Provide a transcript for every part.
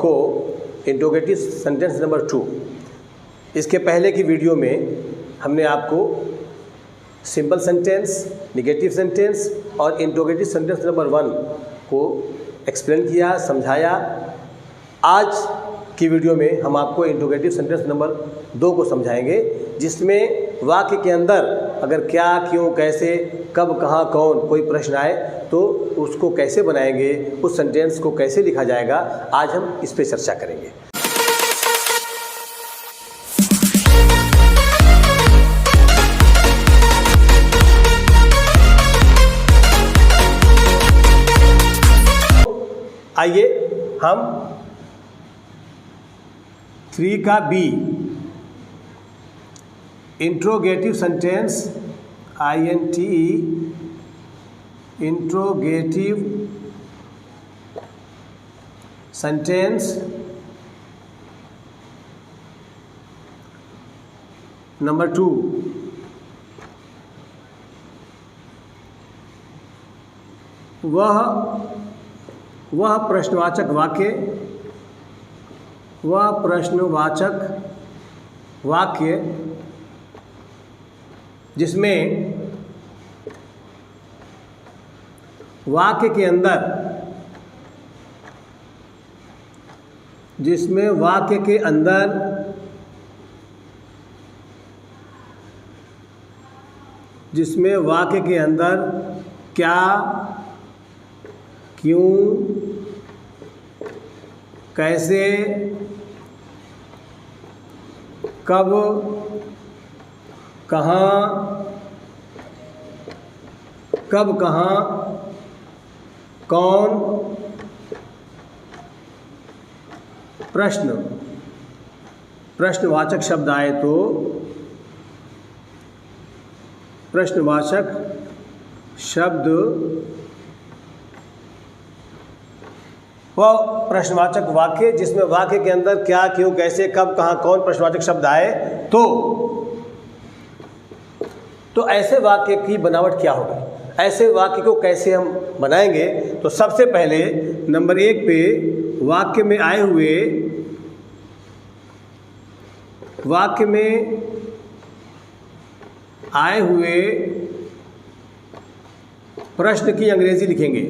आपको interrogative sentence number 2। इसके पहले की वीडियो में हमने आपको सिंपल सेंटेंस, नेगेटिव सेंटेंस और इंट्रोगेटिव सेंटेंस नंबर 1 को एक्सप्लेन किया, समझाया। आज की वीडियो में हम आपको इंट्रोगेटिव सेंटेंस नंबर 2 को समझाएंगे, जिसमें वाक्य के अंदर अगर क्या, क्यों, कैसे, कब, कहाँ, कौन कोई प्रश्न आए तो उसको कैसे बनाएंगे, उस सेंटेंस को कैसे लिखा जाएगा, आज हम इस पर चर्चा करेंगे। आइए हम 3 का बी, interrogative sentence, INT, interrogative sentence number 2। वह प्रश्नवाचक वाक्य जिसमें वाक्य के अंदर क्या, क्यों, कैसे, कब, कहाँ, कौन, प्रश्नवाचक शब्द आए तो प्रश्नवाचक शब्द वह प्रश्नवाचक वाक्य जिसमें वाक्य के अंदर क्या, क्यों, कैसे, कब, कहाँ, कौन प्रश्नवाचक शब्द आए तो ऐसे वाक्य की बनावट क्या होगी, ऐसे वाक्य को कैसे हम बनाएंगे। तो सबसे पहले नंबर 1 पे वाक्य में आए हुए प्रश्न की अंग्रेजी लिखेंगे।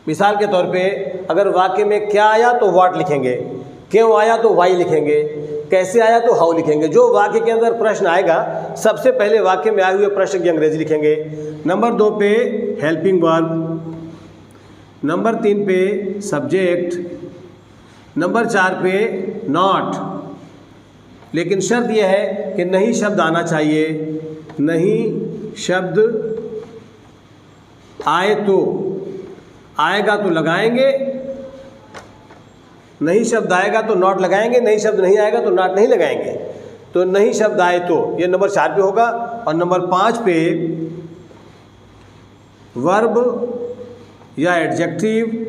मिसाल के तौर पे अगर वाक्य में क्या आया तो व्हाट लिखेंगे, क्यों आया तो वाई लिखेंगे, कैसे आया तो हाउ लिखेंगे। जो वाक्य के अंदर प्रश्न आएगा सबसे पहले वाक्य में आए हुए प्रश्न की अंग्रेजी लिखेंगे। नंबर 2 पे हेल्पिंग वर्ब, नंबर 3 पे सब्जेक्ट, नंबर 4 पे नॉट। लेकिन शर्त यह है कि नहीं शब्द आना चाहिए, नहीं शब्द आए तो, आएगा तो लगाएंगे, नहीं शब्द आएगा तो नॉट लगाएंगे, नहीं शब्द नहीं आएगा तो नॉट नहीं लगाएंगे। तो नहीं शब्द आए तो ये नंबर 4 पे होगा। और नंबर 5 पे वर्ब या एडजेक्टिव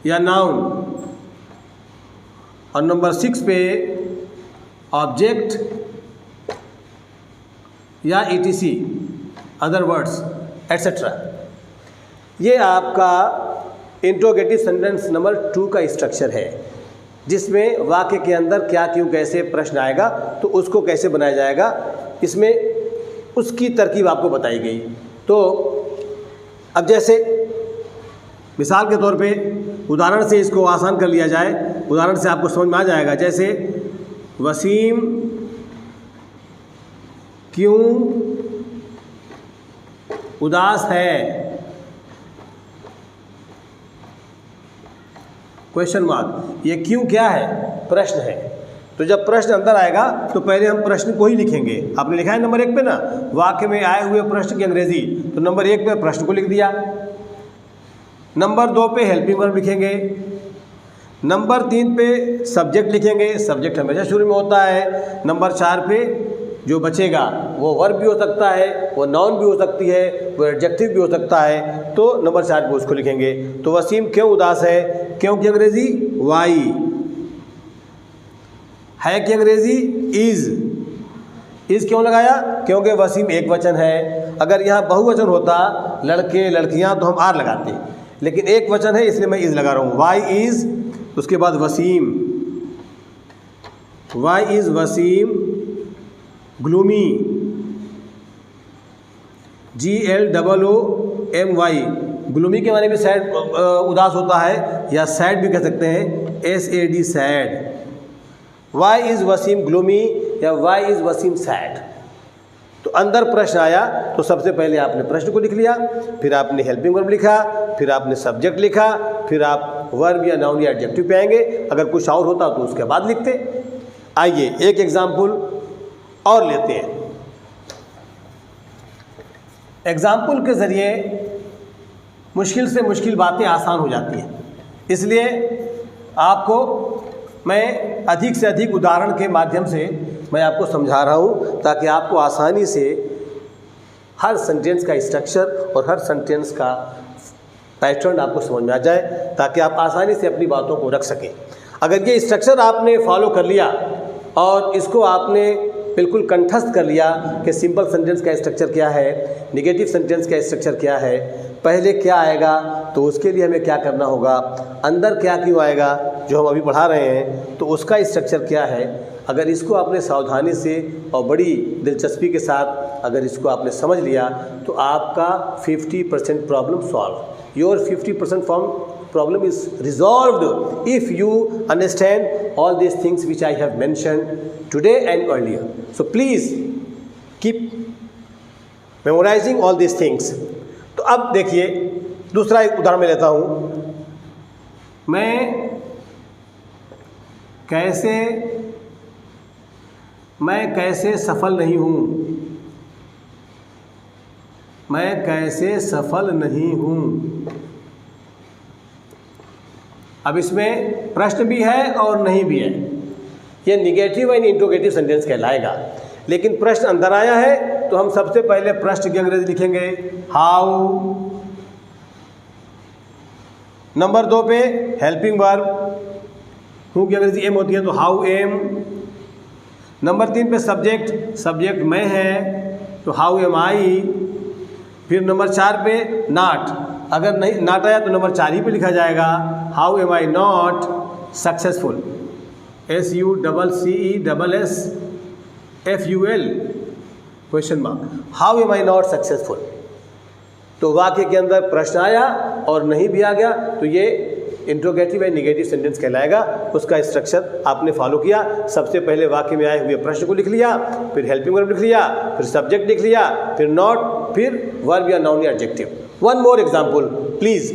या नाउन। और नंबर 6 पे ऑब्जेक्ट या ETC, अदर वर्ड्स एट्सेट्रा। ये आपका इंट्रोगेटिव सेंटेंस नंबर 2 का स्ट्रक्चर है, जिसमें वाक्य के अंदर क्या, क्यों, कैसे प्रश्न आएगा तो उसको कैसे बनाया जाएगा, इसमें उसकी तरकीब आपको बताई गई। तो अब जैसे मिसाल के तौर पे उदाहरण से इसको आसान कर लिया जाए, उदाहरण से आपको समझ में आ जाएगा। जैसे वसीम क्यों उदास है, क्वेश्चन मार्क। ये क्यों क्या है, प्रश्न है। तो जब प्रश्न अंदर आएगा तो पहले हम प्रश्न को ही लिखेंगे। आपने लिखा है नंबर 1 पे ना, वाक्य में आए हुए प्रश्न की अंग्रेजी, तो नंबर 1 पे प्रश्न को लिख दिया। नंबर 2 पे हेल्पिंग वर्ब लिखेंगे। नंबर 3 पे सब्जेक्ट लिखेंगे, सब्जेक्ट हमेशा शुरू में होता है। नंबर 4 पे जो बचेगा वो वर्ब भी हो सकता है, वो नाउन भी हो सकती है, वो एडजेक्टिव भी हो सकता है। तो नंबर 4 पे उसको लिखेंगे। तो वसीम क्यों उदास है, क्यों की अंग्रेजी वाई, है की अंग्रेजी इज, इज़ क्यों लगाया? क्योंकि वसीम एक वचन है। अगर यहाँ बहुवचन होता लड़के लड़कियाँ तो हम आर लगाते, लेकिन एक वचन है इसलिए मैं इज़ लगा रहा हूँ। वाई इज़, उसके बाद Wasim, why is Wasim gloomy, GLOOMY, gloomy के माने भी सैड उदास होता है, या सैड भी कह सकते हैं, SAD sad. Why is Wasim gloomy या वाई इज़ वसीम सैड। तो अंदर प्रश्न आया तो सबसे पहले आपने प्रश्न को लिख लिया, फिर आपने हेल्पिंग वर्ब लिखा, फिर आपने सब्जेक्ट लिखा, फिर आप वर्ब या नाउन या एडजेक्टिव पे आएंगे। अगर कुछ और होता तो उसके बाद लिखते। आइए एक एग्जाम्पल और लेते हैं। एग्जाम्पल के ज़रिए मुश्किल से मुश्किल बातें आसान हो जाती हैं, इसलिए आपको मैं अधिक से अधिक उदाहरण के माध्यम से मैं आपको समझा रहा हूँ, ताकि आपको आसानी से हर सेंटेंस का स्ट्रक्चर और हर सेंटेंस का पैटर्न आपको समझ में आ जाए, ताकि आप आसानी से अपनी बातों को रख सकें। अगर ये स्ट्रक्चर आपने फॉलो कर लिया और इसको आपने बिल्कुल कंठस्थ कर लिया कि सिंपल सेंटेंस का स्ट्रक्चर क्या है, नेगेटिव सेंटेंस का स्ट्रक्चर क्या है, पहले क्या आएगा तो उसके लिए हमें क्या करना होगा, अंदर क्या क्यों आएगा जो हम अभी पढ़ा रहे हैं तो उसका स्ट्रक्चर क्या है, अगर इसको आपने सावधानी से और बड़ी दिलचस्पी के साथ अगर इसको आपने समझ लिया तो आपका 50% problem solve. Your 50% problem is resolved if you understand all these things which I have mentioned today and earlier. So please keep memorizing all these things. तो अब देखिए दूसरा एक उदाहरण मैं लेता हूँ। मैं कैसे सफल नहीं हूँ, मैं कैसे सफल नहीं हूँ। अब इसमें प्रश्न भी है और नहीं भी है, ये निगेटिव एंड इंट्रोगेटिव सेंटेंस कहलाएगा। लेकिन प्रश्न अंदर आया है तो हम सबसे पहले प्रश्न की अंग्रेजी लिखेंगे हाउ। नंबर 2 पे हेल्पिंग वर्ब, हूँ की अंग्रेजी एम होती है तो हाउ एम। नंबर 3 पे सब्जेक्ट मैं है तो हाउ एम आई। फिर नंबर 4 पे नॉट, अगर नहीं नॉट आया तो नंबर 4 ही पे लिखा जाएगा how am I not successful, SUCCESSFUL question mark, how am I not successful. तो वाक्य के अंदर प्रश्न आया और नहीं भी आ गया तो ये इंट्रोगेटिव एंड निगेटिव सेंटेंस कहलाएगा। उसका स्ट्रक्चर आपने फॉलो किया, सबसे पहले वाक्य में आए हुए प्रश्न को लिख लिया, फिर हेल्पिंग वर्ब लिख लिया, फिर सब्जेक्ट लिख लिया, फिर नॉट, फिर वर्ब या नाउन या adjective. One more example please.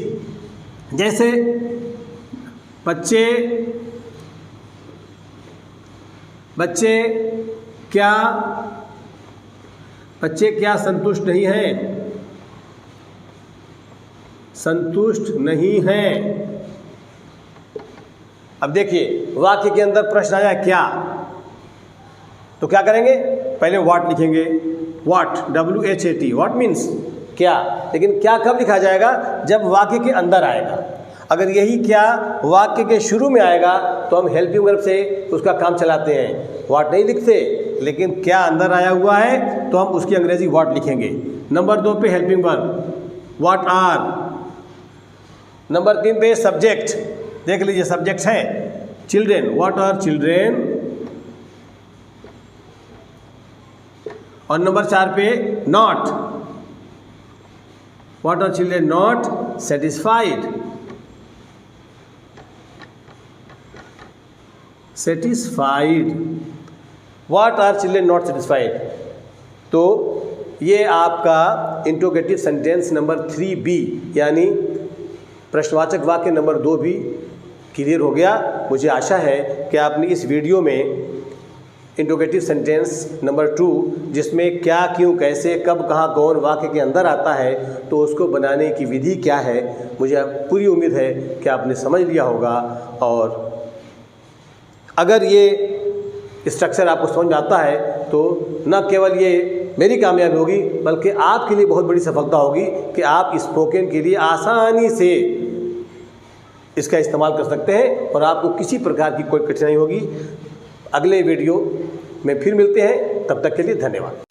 जैसे बच्चे क्या संतुष्ट नहीं हैं, संतुष्ट नहीं हैं। अब देखिए वाक्य के अंदर प्रश्न आया क्या, तो क्या करेंगे, पहले व्हाट लिखेंगे, व्हाट WHAT, व्हाट मीन्स क्या। लेकिन क्या कब लिखा जाएगा, जब वाक्य के अंदर आएगा। अगर यही क्या वाक्य के शुरू में आएगा तो हम हेल्पिंग वर्ब से उसका काम चलाते हैं, व्हाट नहीं लिखते। लेकिन क्या अंदर आया हुआ है तो हम उसकी अंग्रेजी व्हाट लिखेंगे। नंबर 2 पे helping verb what are. Number 3 पे सब्जेक्ट, देख लीजिए सब्जेक्ट है चिल्ड्रेन, व्हाट आर चिल्ड्रेन। और नंबर 4 पे not, what are children not satisfied, what are children not satisfied. तो ये आपका इंट्रोगेटिव सेंटेंस नंबर 3B यानी प्रश्नवाचक वाक्य नंबर 2 भी क्लियर हो गया। मुझे आशा है कि आपने इस वीडियो में इंट्रोगेटिव सेंटेंस नंबर 2 जिसमें क्या क्यों कैसे कब कहाँ कौन वाक्य के अंदर आता है तो उसको बनाने की विधि क्या है, मुझे पूरी उम्मीद है कि आपने समझ लिया होगा। और अगर ये स्ट्रक्चर आपको समझ में आता है तो न केवल ये मेरी कामयाबी होगी बल्कि आपके लिए बहुत बड़ी सफलता होगी कि आप स्पोकन के लिए आसानी से इसका इस्तेमाल कर सकते हैं और आपको किसी प्रकार की कोई कठिनाई होगी। अगले वीडियो में फिर मिलते हैं। तब तक के लिए धन्यवाद।